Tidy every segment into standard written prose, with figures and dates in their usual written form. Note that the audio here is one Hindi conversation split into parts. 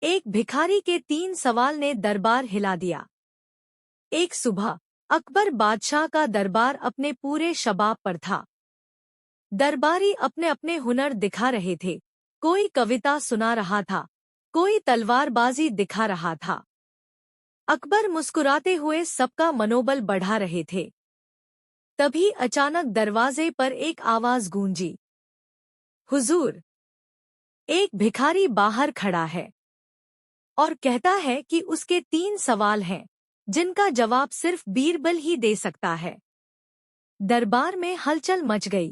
एक भिखारी के 3 सवाल ने दरबार हिला दिया। एक सुबह अकबर बादशाह का दरबार अपने पूरे शबाब पर था। दरबारी अपने अपने हुनर दिखा रहे थे। कोई कविता सुना रहा था, कोई तलवारबाजी दिखा रहा था। अकबर मुस्कुराते हुए सबका मनोबल बढ़ा रहे थे। तभी अचानक दरवाजे पर एक आवाज गूंजी, हुजूर, एक भिखारी बाहर खड़ा है और कहता है कि उसके 3 सवाल हैं, जिनका जवाब सिर्फ बीरबल ही दे सकता है। दरबार में हलचल मच गई।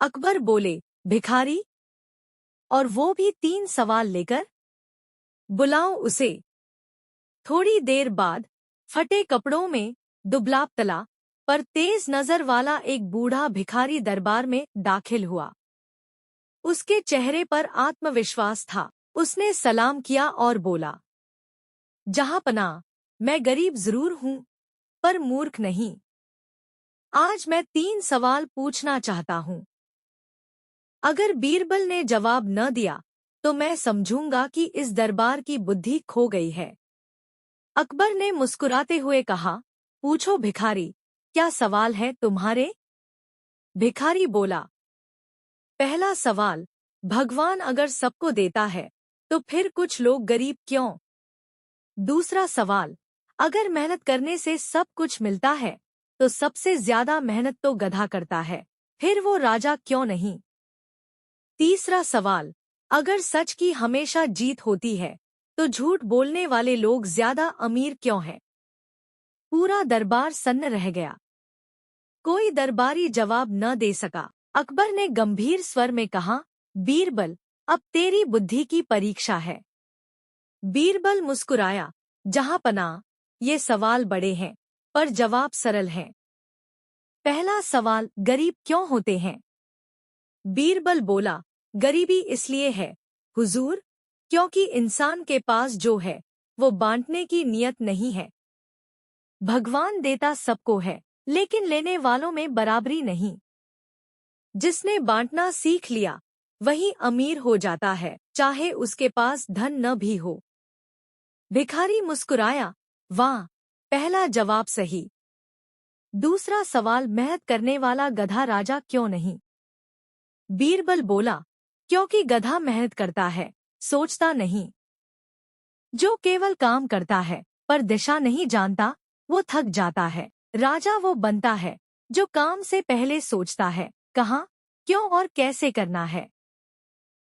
अकबर बोले, भिखारी? और वो भी 3 सवाल लेकर? बुलाओ उसे। थोड़ी देर बाद फटे कपड़ों में, दुबला तला पर तेज नजर वाला एक बूढ़ा भिखारी दरबार में दाखिल हुआ। उसके चेहरे पर आत्मविश्वास था। उसने सलाम किया और बोला, जहांपनाह, मैं गरीब जरूर हूं, पर मूर्ख नहीं। आज मैं 3 सवाल पूछना चाहता हूं। अगर बीरबल ने जवाब न दिया तो मैं समझूंगा कि इस दरबार की बुद्धि खो गई है। अकबर ने मुस्कुराते हुए कहा, पूछो भिखारी, क्या सवाल है तुम्हारे? भिखारी बोला, पहला सवाल, भगवान अगर सबको देता है तो फिर कुछ लोग गरीब क्यों? दूसरा सवाल, अगर मेहनत करने से सब कुछ मिलता है तो सबसे ज्यादा मेहनत तो गधा करता है, फिर वो राजा क्यों नहीं? तीसरा सवाल, अगर सच की हमेशा जीत होती है तो झूठ बोलने वाले लोग ज्यादा अमीर क्यों हैं? पूरा दरबार सन्न रह गया। कोई दरबारी जवाब न दे सका। अकबर ने गंभीर स्वर में कहा, बीरबल, अब तेरी बुद्धि की परीक्षा है। बीरबल मुस्कुराया, जहांपनाह, ये सवाल बड़े हैं पर जवाब सरल हैं। पहला सवाल, गरीब क्यों होते हैं? बीरबल बोला, गरीबी इसलिए है, हुजूर, क्योंकि इंसान के पास जो है वो बांटने की नियत नहीं है। भगवान देता सबको है, लेकिन लेने वालों में बराबरी नहीं। जिसने बांटना सीख लिया वही अमीर हो जाता है, चाहे उसके पास धन न भी हो। भिखारी मुस्कुराया, वाह, पहला जवाब सही। दूसरा सवाल, मेहनत करने वाला गधा राजा क्यों नहीं? बीरबल बोला, क्योंकि गधा मेहनत करता है, सोचता नहीं। जो केवल काम करता है पर दिशा नहीं जानता, वो थक जाता है। राजा वो बनता है जो काम से पहले सोचता है, कहाँ, क्यों और कैसे करना है।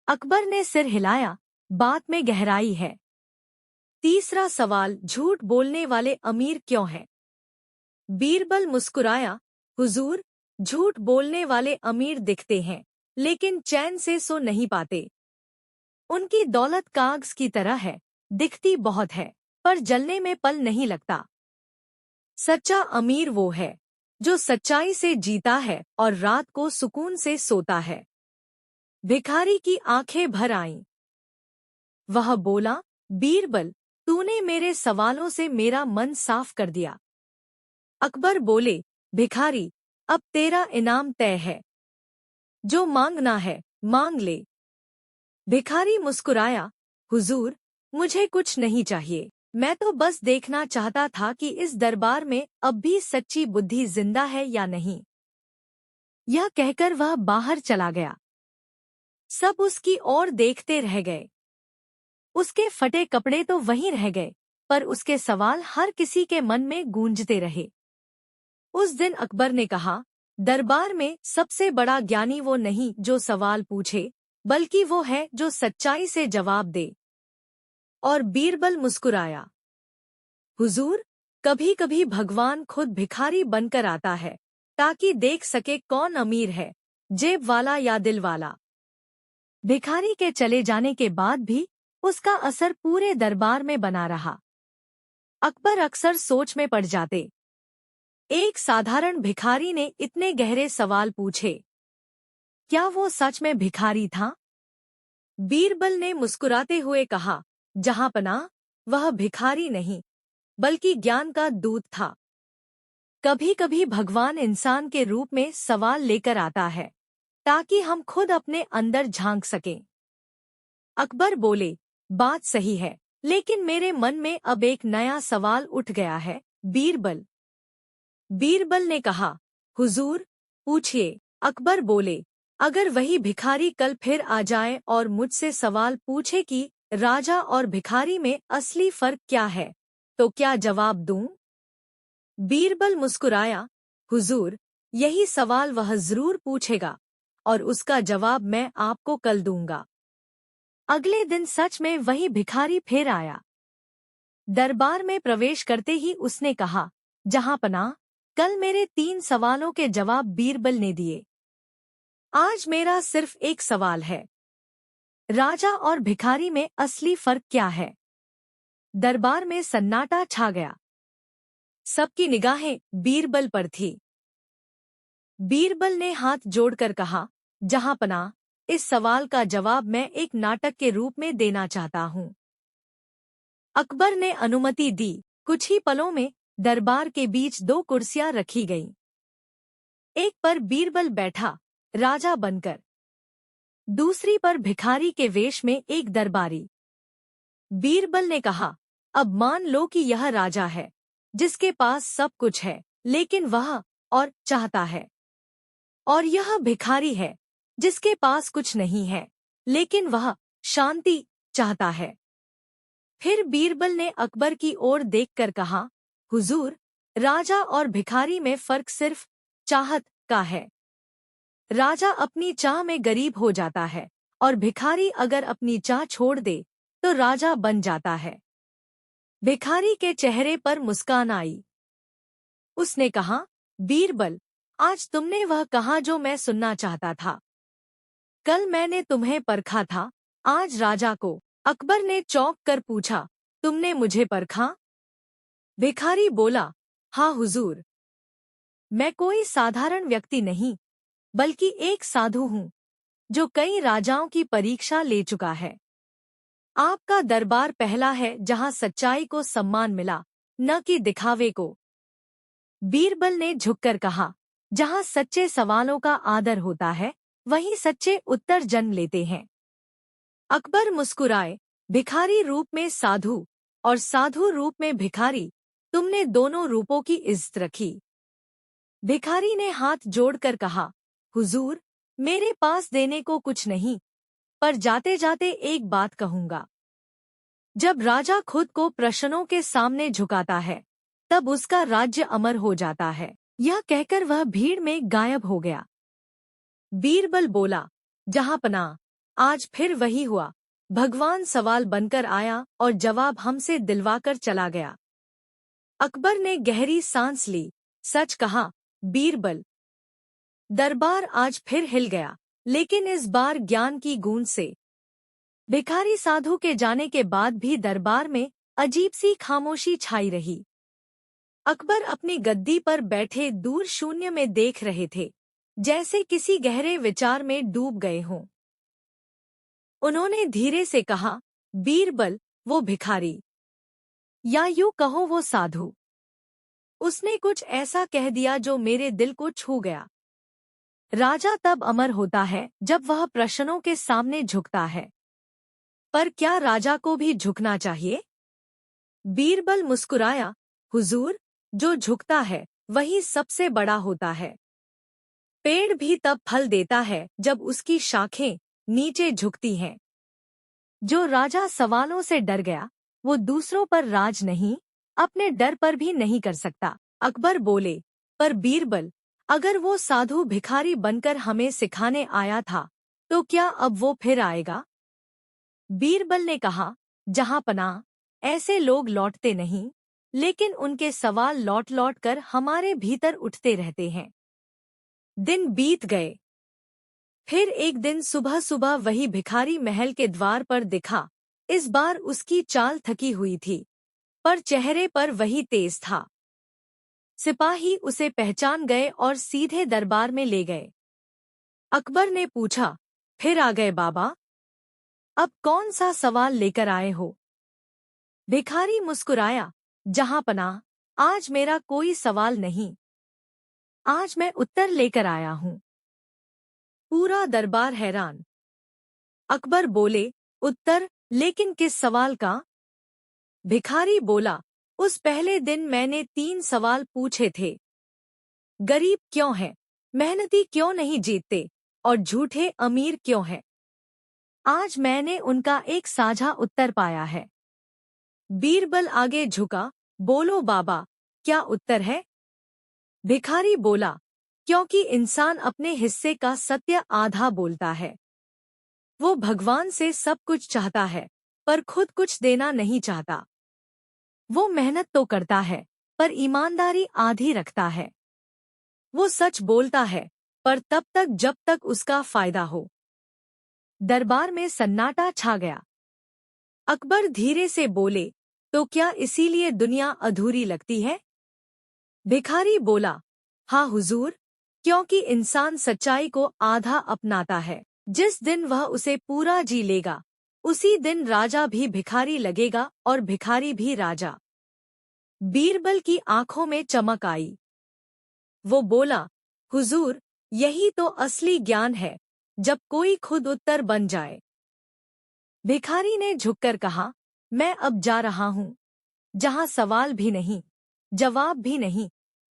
अकबर ने सिर हिलाया, बात में गहराई है। तीसरा सवाल, झूठ बोलने वाले अमीर क्यों हैं? बीरबल मुस्कुराया, हुजूर, झूठ बोलने वाले अमीर दिखते हैं लेकिन चैन से सो नहीं पाते। उनकी दौलत कागज की तरह है, दिखती बहुत है पर जलने में पल नहीं लगता। सच्चा अमीर वो है जो सच्चाई से जीता है और रात को सुकून से सोता है। भिखारी की आंखें भर आईं। वह बोला, बीरबल, तूने मेरे सवालों से मेरा मन साफ कर दिया। अकबर बोले, भिखारी, अब तेरा इनाम तय है। जो मांगना है मांग ले। भिखारी मुस्कुराया, हुजूर, मुझे कुछ नहीं चाहिए, मैं तो बस देखना चाहता था कि इस दरबार में अब भी सच्ची बुद्धि जिंदा है या नहीं। यह कहकर वह बाहर चला गया। सब उसकी ओर देखते रह गए। उसके फटे कपड़े तो वहीं रह गए, पर उसके सवाल हर किसी के मन में गूंजते रहे। उस दिन अकबर ने कहा, दरबार में सबसे बड़ा ज्ञानी वो नहीं जो सवाल पूछे, बल्कि वो है जो सच्चाई से जवाब दे। और बीरबल मुस्कुराया, हुजूर, कभी कभी भगवान खुद भिखारी बनकर आता है ताकि देख सके कौन अमीर है, जेब वाला या दिल वाला। भिखारी के चले जाने के बाद भी उसका असर पूरे दरबार में बना रहा। अकबर अक्सर सोच में पड़ जाते। एक साधारण भिखारी ने इतने गहरे सवाल पूछे, क्या वो सच में भिखारी था? बीरबल ने मुस्कुराते हुए कहा, जहांपनाह, वह भिखारी नहीं बल्कि ज्ञान का दूत था। कभी कभी भगवान इंसान के रूप में सवाल लेकर आता है ताकि हम खुद अपने अंदर झांक सकें। अकबर बोले, बात सही है, लेकिन मेरे मन में अब एक नया सवाल उठ गया है। बीरबल बीरबल ने कहा, हुजूर, पूछिए। अकबर बोले, अगर वही भिखारी कल फिर आ जाए और मुझसे सवाल पूछे कि राजा और भिखारी में असली फर्क क्या है, तो क्या जवाब दूं? बीरबल मुस्कुराया, हुजूर, यही सवाल वह जरूर पूछेगा और उसका जवाब मैं आपको कल दूंगा। अगले दिन सच में वही भिखारी फिर आया। दरबार में प्रवेश करते ही उसने कहा, जहांपनाह, कल मेरे 3 सवालों के जवाब बीरबल ने दिए। आज मेरा सिर्फ एक सवाल है, राजा और भिखारी में असली फर्क क्या है? दरबार में सन्नाटा छा गया। सबकी निगाहें बीरबल पर थी। बीरबल ने हाथ जोड़कर कहा, जहांपनाह, इस सवाल का जवाब मैं एक नाटक के रूप में देना चाहता हूँ। अकबर ने अनुमति दी। कुछ ही पलों में दरबार के बीच 2 कुर्सियां रखी गईं। एक पर बीरबल बैठा, राजा बनकर। दूसरी पर भिखारी के वेश में एक दरबारी। बीरबल ने कहा, अब मान लो कि यह राजा है, जिसके पास सब कुछ है, लेकिन वह और चाहता है। और यह भिखारी है, जिसके पास कुछ नहीं है, लेकिन वह शांति चाहता है। फिर बीरबल ने अकबर की ओर देखकर कहा, हुजूर, राजा और भिखारी में फर्क सिर्फ चाहत का है। राजा अपनी चाह में गरीब हो जाता है और भिखारी अगर अपनी चाह छोड़ दे तो राजा बन जाता है। भिखारी के चेहरे पर मुस्कान आई। उसने कहा, बीरबल, आज तुमने वह कहा जो मैं सुनना चाहता था। कल मैंने तुम्हें परखा था, आज राजा को। अकबर ने चौंक कर पूछा, तुमने मुझे परखा? भिखारी बोला, हाँ हुजूर, मैं कोई साधारण व्यक्ति नहीं, बल्कि एक साधु हूँ, जो कई राजाओं की परीक्षा ले चुका है। आपका दरबार पहला है जहाँ सच्चाई को सम्मान मिला, न कि दिखावे को। बीरबल ने झुककर कहा, जहाँ सच्चे सवालों का आदर होता है, वहीं सच्चे उत्तर जन्म लेते हैं। अकबर मुस्कुराए, भिखारी रूप में साधु और साधु रूप में भिखारी, तुमने दोनों रूपों की इज्जत रखी। भिखारी ने हाथ जोड़कर कहा, हुजूर, मेरे पास देने को कुछ नहीं, पर जाते जाते एक बात कहूंगा। जब राजा खुद को प्रश्नों के सामने झुकाता है, तब उसका राज्य अमर हो जाता है। यह कहकर वह भीड़ में गायब हो गया। बीरबल बोला, जहांपनाह, आज फिर वही हुआ। भगवान सवाल बनकर आया और जवाब हमसे दिलवाकर चला गया। अकबर ने गहरी सांस ली। सच कहा, बीरबल। दरबार आज फिर हिल गया, लेकिन इस बार ज्ञान की गूंज से। भिखारी साधु के जाने के बाद भी दरबार में अजीब सी खामोशी छाई रही। अकबर अपनी गद्दी पर बैठे दूर शून्य में देख रहे थे, जैसे किसी गहरे विचार में डूब गए हों। उन्होंने धीरे से कहा, बीरबल, वो भिखारी, या यूं कहो वो साधु, उसने कुछ ऐसा कह दिया जो मेरे दिल को छू गया। राजा तब अमर होता है जब वह प्रश्नों के सामने झुकता है। पर क्या राजा को भी झुकना चाहिए? बीरबल मुस्कुराया, हुजूर, जो झुकता है वही सबसे बड़ा होता है। पेड़ भी तब फल देता है जब उसकी शाखें नीचे झुकती हैं। जो राजा सवालों से डर गया, वो दूसरों पर राज नहीं, अपने डर पर भी नहीं कर सकता। अकबर बोले, पर बीरबल, अगर वो साधु भिखारी बनकर हमें सिखाने आया था, तो क्या अब वो फिर आएगा? बीरबल ने कहा, जहांपनाह, ऐसे लोग लौटते नहीं, लेकिन उनके सवाल लौट लौट कर हमारे भीतर उठते रहते हैं। दिन बीत गए। फिर एक दिन सुबह सुबह वही भिखारी महल के द्वार पर दिखा। इस बार उसकी चाल थकी हुई थी, पर चेहरे पर वही तेज था। सिपाही उसे पहचान गए और सीधे दरबार में ले गए। अकबर ने पूछा, फिर आ गए बाबा? अब कौन सा सवाल लेकर आए हो? भिखारी मुस्कुराया, जहांपनाह, आज मेरा कोई सवाल नहीं, आज मैं उत्तर लेकर आया हूँ। पूरा दरबार हैरान। अकबर बोले, उत्तर? लेकिन किस सवाल का? भिखारी बोला, उस पहले दिन मैंने 3 सवाल पूछे थे। गरीब क्यों है? मेहनती क्यों नहीं जीतते? और झूठे अमीर क्यों है? आज मैंने उनका एक साझा उत्तर पाया है। बीरबल आगे झुका, बोलो बाबा, क्या उत्तर है? भिखारी बोला, क्योंकि इंसान अपने हिस्से का सत्य आधा बोलता है। वो भगवान से सब कुछ चाहता है, पर खुद कुछ देना नहीं चाहता। वो मेहनत तो करता है, पर ईमानदारी आधी रखता है। वो सच बोलता है, पर तब तक जब तक उसका फायदा हो। दरबार में सन्नाटा छा गया। अकबर धीरे से बोले, तो क्या इसीलिए दुनिया अधूरी लगती है? भिखारी बोला, हाँ हुजूर, क्योंकि इंसान सच्चाई को आधा अपनाता है। जिस दिन वह उसे पूरा जी लेगा, उसी दिन राजा भी भिखारी लगेगा और भिखारी भी राजा। बीरबल की आंखों में चमक आई। वो बोला, हुजूर, यही तो असली ज्ञान है, जब कोई खुद उत्तर बन जाए। भिखारी ने झुककर कहा, मैं अब जा रहा हूँ, जहाँ सवाल भी नहीं, जवाब भी नहीं,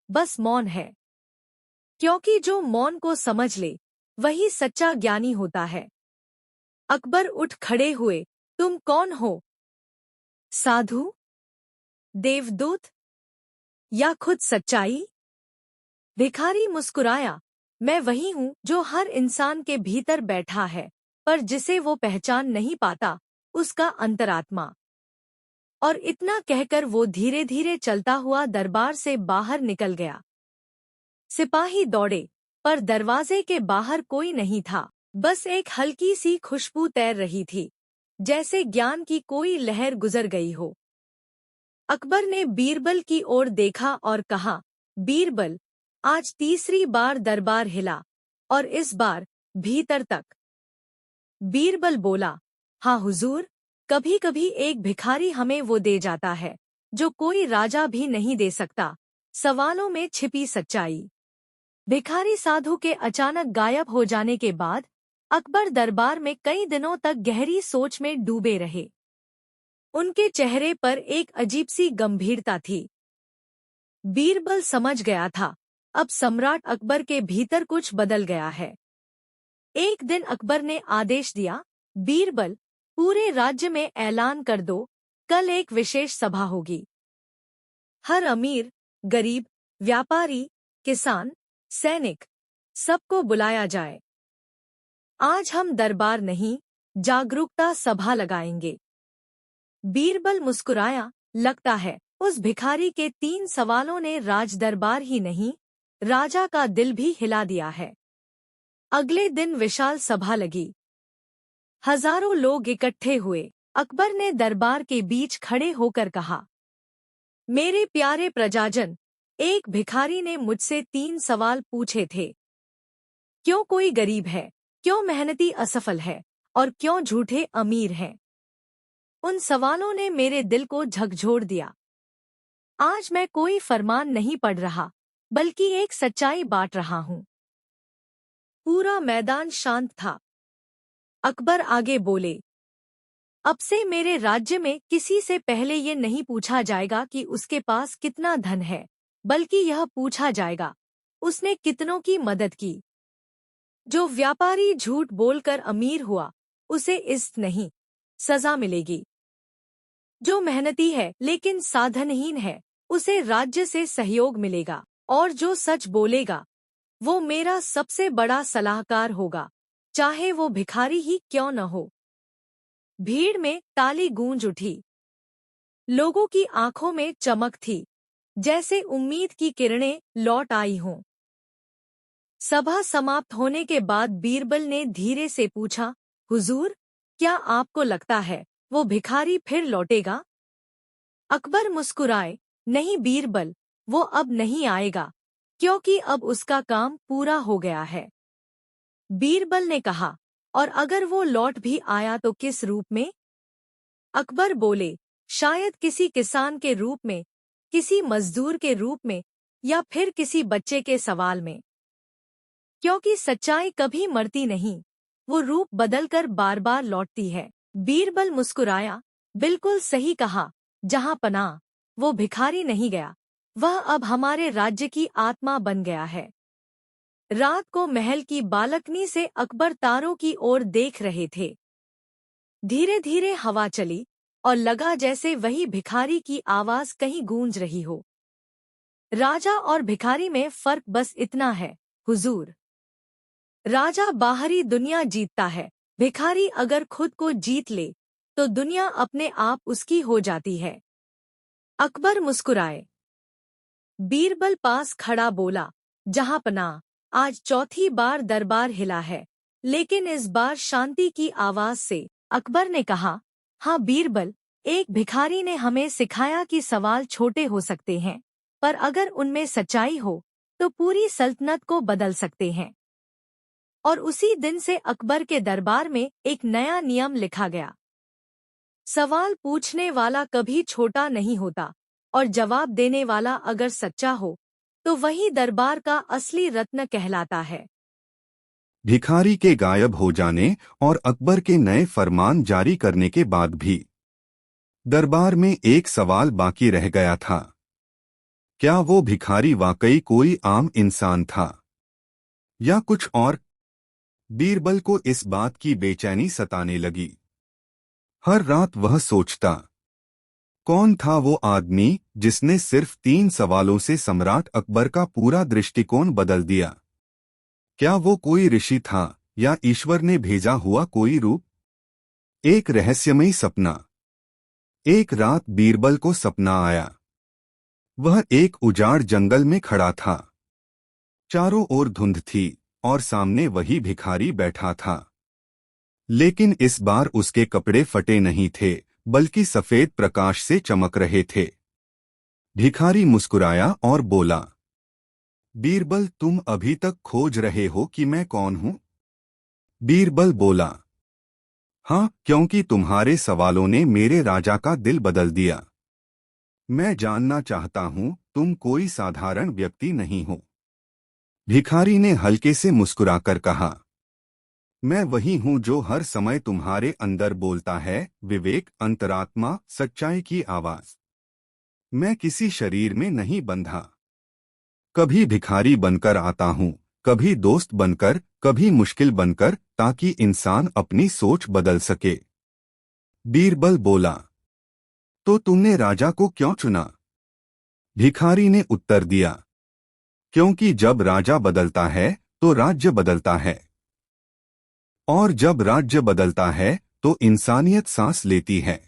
बस मौन है। क्योंकि जो मौन को समझ ले, वही सच्चा ज्ञानी होता है। अकबर उठ खड़े हुए, तुम कौन हो? साधु? देवदूत? या खुद सच्चाई? भिखारी मुस्कुराया, मैं वही हूँ जो हर इंसान के भीतर बैठा है, पर जिसे वो पहचान नहीं पाता, उसका अंतरात्मा। और इतना कहकर वो धीरे धीरे चलता हुआ दरबार से बाहर निकल गया। सिपाही दौड़े, पर दरवाजे के बाहर कोई नहीं था, बस एक हल्की सी खुशबू तैर रही थी, जैसे ज्ञान की कोई लहर गुजर गई हो। अकबर ने बीरबल की ओर देखा और कहा, बीरबल, आज तीसरी बार दरबार हिला, और इस बार भीतर तक। बीरबल बोला, हाँ हुजूर, कभी कभी एक भिखारी हमें वो दे जाता है, जो कोई राजा भी नहीं दे सकता, सवालों में छिपी सच्चाई। भिखारी साधु के अचानक गायब हो जाने के बाद अकबर दरबार में कई दिनों तक गहरी सोच में डूबे रहे। उनके चेहरे पर एक अजीब सी गंभीरता थी। बीरबल समझ गया था, अब सम्राट अकबर के भीतर कुछ बदल गया है। एक दिन अकबर ने आदेश दिया, बीरबल, पूरे राज्य में ऐलान कर दो, कल एक विशेष सभा होगी। हर अमीर, गरीब, व्यापारी, किसान, सैनिक, सबको बुलाया जाए। आज हम दरबार नहीं, जागरूकता सभा लगाएंगे। बीरबल मुस्कुराया, लगता है उस भिखारी के 3 सवालों ने राज दरबार ही नहीं, राजा का दिल भी हिला दिया है। अगले दिन विशाल सभा लगी। हजारों लोग इकट्ठे हुए। अकबर ने दरबार के बीच खड़े होकर कहा, मेरे प्यारे प्रजाजन, एक भिखारी ने मुझसे 3 सवाल पूछे थे। क्यों कोई गरीब है? क्यों मेहनती असफल है? और क्यों झूठे अमीर हैं? उन सवालों ने मेरे दिल को झकझोर दिया। आज मैं कोई फरमान नहीं पढ़ रहा, बल्कि एक सच्चाई बांट रहा हूँ। पूरा मैदान शांत था। अकबर आगे बोले, अब से मेरे राज्य में किसी से पहले ये नहीं पूछा जाएगा कि उसके पास कितना धन है, बल्कि यह पूछा जाएगा, उसने कितनों की मदद की। जो व्यापारी झूठ बोलकर अमीर हुआ, उसे इज्जत नहीं, सजा मिलेगी। जो मेहनती है लेकिन साधनहीन है, उसे राज्य से सहयोग मिलेगा। और जो सच बोलेगा, वो मेरा सबसे बड़ा सलाहकार होगा, चाहे वो भिखारी ही क्यों न हो। भीड़ में ताली गूंज उठी। लोगों की आंखों में चमक थी, जैसे उम्मीद की किरणें लौट आई हों। सभा समाप्त होने के बाद बीरबल ने धीरे से पूछा, हुजूर, क्या आपको लगता है वो भिखारी फिर लौटेगा? अकबर मुस्कुराए, नहीं बीरबल, वो अब नहीं आएगा, क्योंकि अब उसका काम पूरा हो गया है। बीरबल ने कहा, और अगर वो लौट भी आया तो किस रूप में? अकबर बोले, शायद किसी किसान के रूप में, किसी मजदूर के रूप में, या फिर किसी बच्चे के सवाल में। क्योंकि सच्चाई कभी मरती नहीं, वो रूप बदलकर बार बार लौटती है। बीरबल मुस्कुराया, बिल्कुल सही कहा, जहां पनाह, वो भिखारी नहीं गया, वह अब हमारे राज्य की आत्मा बन गया है। रात को महल की बालकनी से अकबर तारों की ओर देख रहे थे। धीरे धीरे हवा चली और लगा जैसे वही भिखारी की आवाज कहीं गूंज रही हो। राजा और भिखारी में फर्क बस इतना है, हुजूर। राजा बाहरी दुनिया जीतता है, भिखारी अगर खुद को जीत ले तो दुनिया अपने आप उसकी हो जाती है। अकबर मुस्कुराए। बीरबल पास खड़ा बोला, जहां पनाह, आज चौथी बार दरबार हिला है, लेकिन इस बार शांति की आवाज से। अकबर ने कहा, हाँ बीरबल, एक भिखारी ने हमें सिखाया कि सवाल छोटे हो सकते हैं, पर अगर उनमें सच्चाई हो तो पूरी सल्तनत को बदल सकते हैं। और उसी दिन से अकबर के दरबार में एक नया नियम लिखा गया। सवाल पूछने वाला कभी छोटा नहीं होता, और जवाब देने वाला अगर सच्चा हो तो वही दरबार का असली रत्न कहलाता है। भिखारी के गायब हो जाने और अकबर के नए फरमान जारी करने के बाद भी दरबार में एक सवाल बाकी रह गया था। क्या वो भिखारी वाकई कोई आम इंसान था या कुछ और? बीरबल को इस बात की बेचैनी सताने लगी। हर रात वह सोचता, कौन था वो आदमी जिसने सिर्फ 3 सवालों से सम्राट अकबर का पूरा दृष्टिकोण बदल दिया? क्या वो कोई ऋषि था या ईश्वर ने भेजा हुआ कोई रूप? एक रहस्यमयी सपना। एक रात बीरबल को सपना आया। वह एक उजाड़ जंगल में खड़ा था। चारों ओर धुंध थी और सामने वही भिखारी बैठा था। लेकिन इस बार उसके कपड़े फटे नहीं थे, बल्कि सफेद प्रकाश से चमक रहे थे। भिखारी मुस्कुराया और बोला, बीरबल, तुम अभी तक खोज रहे हो कि मैं कौन हूं? बीरबल बोला, हाँ, क्योंकि तुम्हारे सवालों ने मेरे राजा का दिल बदल दिया। मैं जानना चाहता हूं, तुम कोई साधारण व्यक्ति नहीं हो। भिखारी ने हल्के से मुस्कुराकर कहा, मैं वही हूं जो हर समय तुम्हारे अंदर बोलता है, विवेक, अंतरात्मा, सच्चाई की आवाज। मैं किसी शरीर में नहीं बंधा। कभी भिखारी बनकर आता हूं, कभी दोस्त बनकर, कभी मुश्किल बनकर, ताकि इंसान अपनी सोच बदल सके। बीरबल बोला, तो तुमने राजा को क्यों चुना? भिखारी ने उत्तर दिया, क्योंकि जब राजा बदलता है तो राज्य बदलता है, और जब राज्य बदलता है तो इंसानियत सांस लेती है।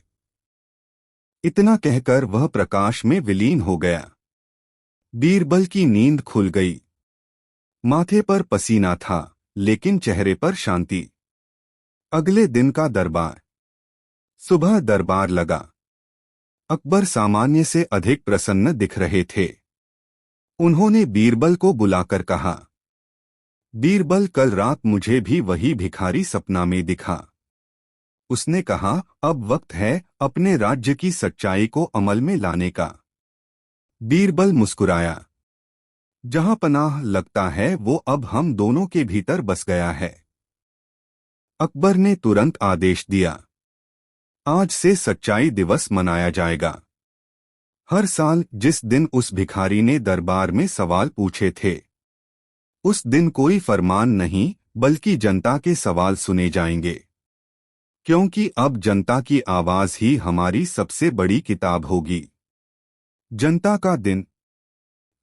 इतना कहकर वह प्रकाश में विलीन हो गया। बीरबल की नींद खुल गई। माथे पर पसीना था, लेकिन चेहरे पर शांति। अगले दिन का दरबार। सुबह दरबार लगा। अकबर सामान्य से अधिक प्रसन्न दिख रहे थे। उन्होंने बीरबल को बुलाकर कहा, बीरबल, कल रात मुझे भी वही भिखारी सपना में दिखा। उसने कहा, अब वक्त है अपने राज्य की सच्चाई को अमल में लाने का। बीरबल मुस्कुराया, जहां पनाह, लगता है वो अब हम दोनों के भीतर बस गया है। अकबर ने तुरंत आदेश दिया, आज से सच्चाई दिवस मनाया जाएगा। हर साल जिस दिन उस भिखारी ने दरबार में सवाल पूछे थे, उस दिन कोई फरमान नहीं, बल्कि जनता के सवाल सुने जाएंगे। क्योंकि अब जनता की आवाज ही हमारी सबसे बड़ी किताब होगी। जनता का दिन।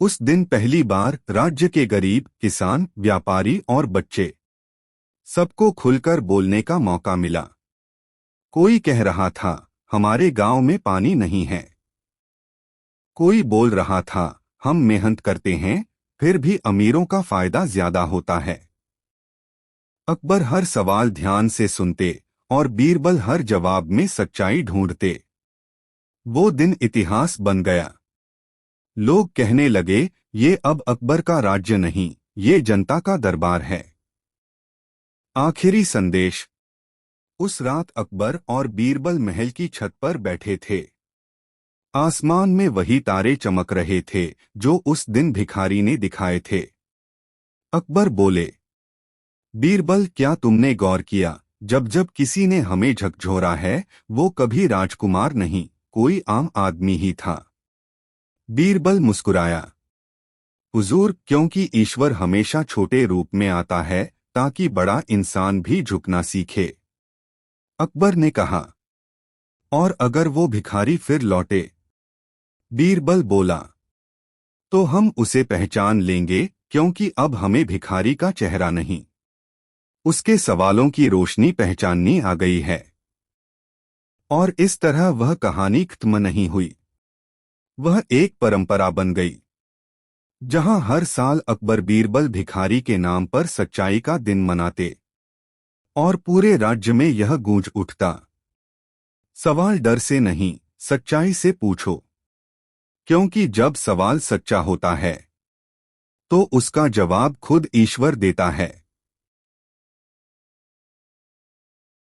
उस दिन पहली बार राज्य के गरीब, किसान, व्यापारी और बच्चे, सबको खुलकर बोलने का मौका मिला। कोई कह रहा था, हमारे गांव में पानी नहीं है। कोई बोल रहा था, हम मेहनत करते हैं, फिर भी अमीरों का फायदा ज्यादा होता है। अकबर हर सवाल ध्यान से सुनते और बीरबल हर जवाब में सच्चाई ढूंढते। वो दिन इतिहास बन गया। लोग कहने लगे, ये अब अकबर का राज्य नहीं, ये जनता का दरबार है। आखिरी संदेश। उस रात अकबर और बीरबल महल की छत पर बैठे थे। आसमान में वही तारे चमक रहे थे जो उस दिन भिखारी ने दिखाए थे। अकबर बोले, बीरबल, क्या तुमने गौर किया, जब जब किसी ने हमें झकझोरा है, वो कभी राजकुमार नहीं, कोई आम आदमी ही था। बीरबल मुस्कुराया। हुजूर, क्योंकि ईश्वर हमेशा छोटे रूप में आता है ताकि बड़ा इंसान भी झुकना सीखे। अकबर ने कहा। और अगर वो भिखारी फिर लौटे? बीरबल बोला। तो हम उसे पहचान लेंगे, क्योंकि अब हमें भिखारी का चेहरा नहीं, उसके सवालों की रोशनी पहचाननी आ गई है। और इस तरह वह कहानी खत्म नहीं हुई। वह एक परंपरा बन गई, जहां हर साल अकबर बीरबल भिखारी के नाम पर सच्चाई का दिन मनाते और पूरे राज्य में यह गूंज उठता, सवाल डर से नहीं, सच्चाई से पूछो। क्योंकि जब सवाल सच्चा होता है तो उसका जवाब खुद ईश्वर देता है।